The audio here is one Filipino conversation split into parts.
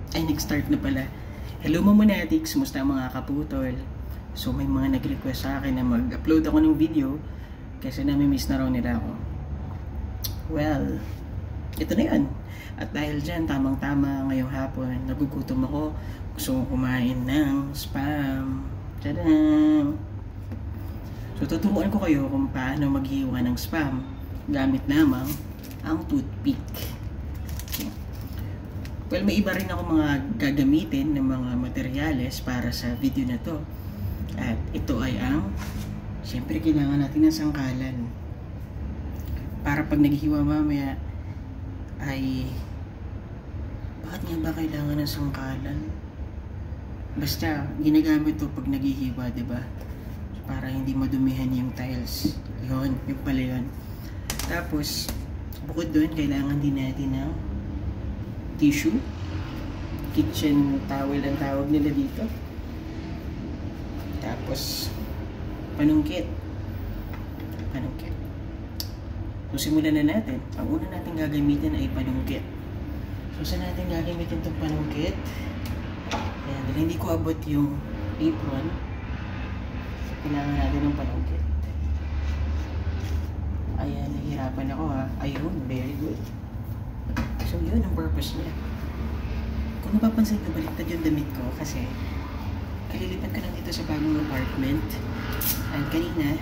Ay, nag-start na pala. Hello Mamonetics, musta mga kaputol? So may mga nag-request sa akin na mag-upload ako ng video kasi nami-miss na raw nila ako. Well, ito na yan. At dahil dyan, tamang-tama ngayong hapon, nagugutom ako. Gusto kong kumain ng spam. Tadang! So tuturuan ko kayo kung paano maghiwa ng spam gamit lamang ang toothpick. Well, may iba rin ako mga gagamitin ng mga materyales para sa video na to. At ito ay ang, siyempre kailangan natin ng sangkalan. Para pag naghihiwa mamaya ay, bakit nga ba kailangan ng sangkalan? Basta, ginagamit to pag naghihiwa, diba? Para hindi madumihan yung tiles. Yun, yung pala yun. Tapos, bukod doon, kailangan din natin ng tissue, kitchen towel ang tawag nila dito. Tapos panungkit. So simulan na natin. Ang una natin gagamitin ay panungkit. So saan natin gagamitin itong panungkit? Ayan, dahil hindi ko abot yung apron, kailangan natin ng panungkit. Ayan, nahihirapan ako ha. Ayun, very good. So yun ang purpose niya. Kung napapansin ko, baliktad yung damit ko kasi kalilipat ko lang dito sa bagong apartment. And kanina,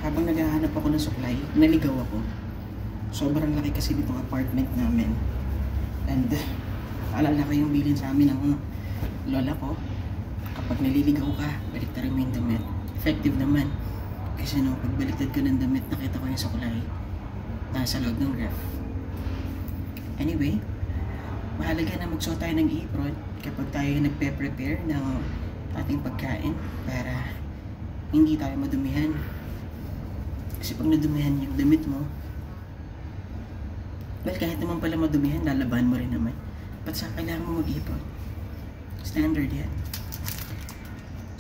habang naghahanap ako ng supply, naligaw ako. Sobrang laki kasi ditong apartment namin. And alala ko yung bilin sa amin ng lola ko, kapag naliligaw ka, baliktarin mo yung damit. Effective naman. Kasi nung pagbaliktad ko ng damit, nakita ko yung supply nasa loob ng ref. Anyway, mahalaga na magsuot tayo ng apron kapag tayo nagpe-prepare ng ating pagkain para hindi tayo madumihan. Kasi pag nadumihan yung damit mo, well, kahit naman pala madumihan, lalaban mo rin naman. Ba't sa kailangan mo mag-apron? Standard yan.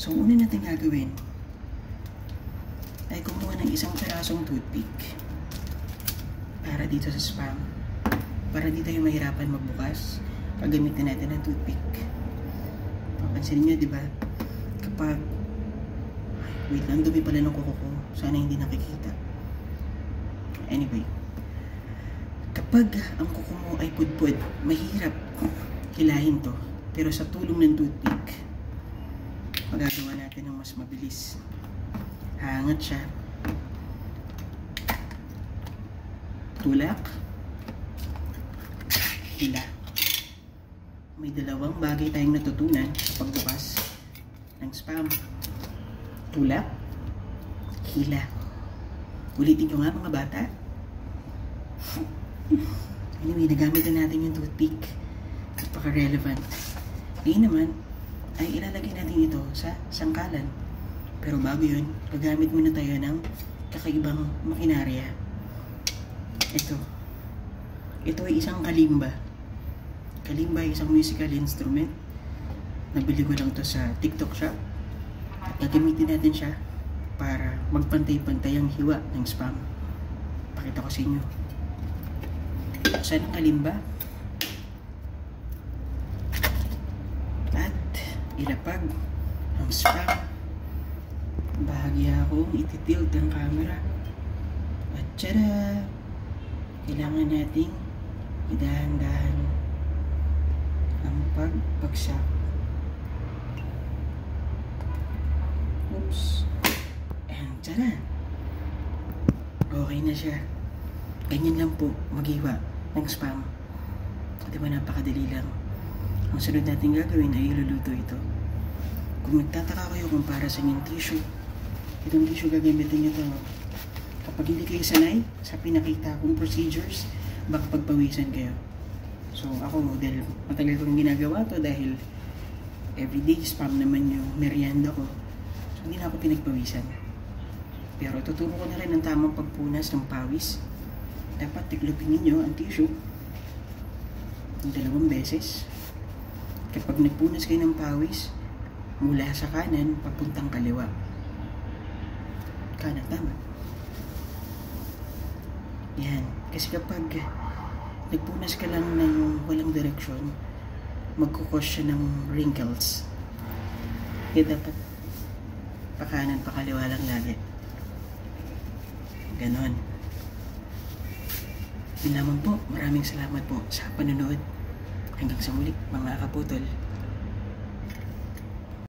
So, una natin gagawin ay kumuha ng isang pirasong toothpick para dito sa spam. Para di tayo mahirapan magbukas, gagamitin natin ng toothpick. Papansin nyo, di ba? Kapag, wait lang, dumi pala ng kuko ko. Sana hindi nakikita. Anyway, kapag ang kuko mo ay pudpud, mahirap hilahin to. Pero sa tulong ng toothpick, magagawa natin ng mas mabilis. Hangat siya. Tulak. Hila. May dalawang bagay tayong natutunan sa pagbukas ng spam. Tulak, hila. Ulitin nyo nga mga bata. Anyway, nagamit na natin yung toothpick. Napaka-relevant. Ngayon naman, ay ilalagay natin ito sa sangkalan. Pero bago yun, gagamit muna tayo ng kakaibang makinarya. Ito ay isang kalimba. Kalimba ay isang musical instrument. Nabili ko lang to sa TikTok shop. At gagamitin natin siya para magpantay-pantay ang hiwa ng spam. Pakita ko sa inyo. Saan ang kalimba? At ilapag ang spam. Bahagya akong ititilt ang camera. At tiyara! Kailangan nating idahan-dahan ang pagbagsak. Oops. And tara. Okay na siya. Ganyan lang po maghiwa ng spam. Diba napakadali lang. Ang sunod natin gagawin ay iluluto ito. Kung nagtataka kayo kung para sa yung tissue, itong tissue gagamitin nyo ito. Kapag hindi kayo sanay sa pinakita kong procedures, baka pagpawisan kayo. So ako, dahil matagal kong ginagawa to dahil everyday spam naman yung merienda ko. So hindi na ako pinagpawisan. Pero tuturo ko na rin ang tamang pagpunas ng pawis. Dapat tiklopin ninyo ang tissue ng 2 beses. Kapag nagpunas kayo ng pawis, mula sa kanan, papuntang kaliwa. Kanan, tama. Yan. Kasi kapag nagpunas ka lang ng walang direksyon, magkukos siya ng wrinkles. Kaya dapat pakanan, pakaliwa lang lagi. Ganon. Yun lamang po. Maraming salamat po sa panonood. Hanggang sa muli, mga kaputol.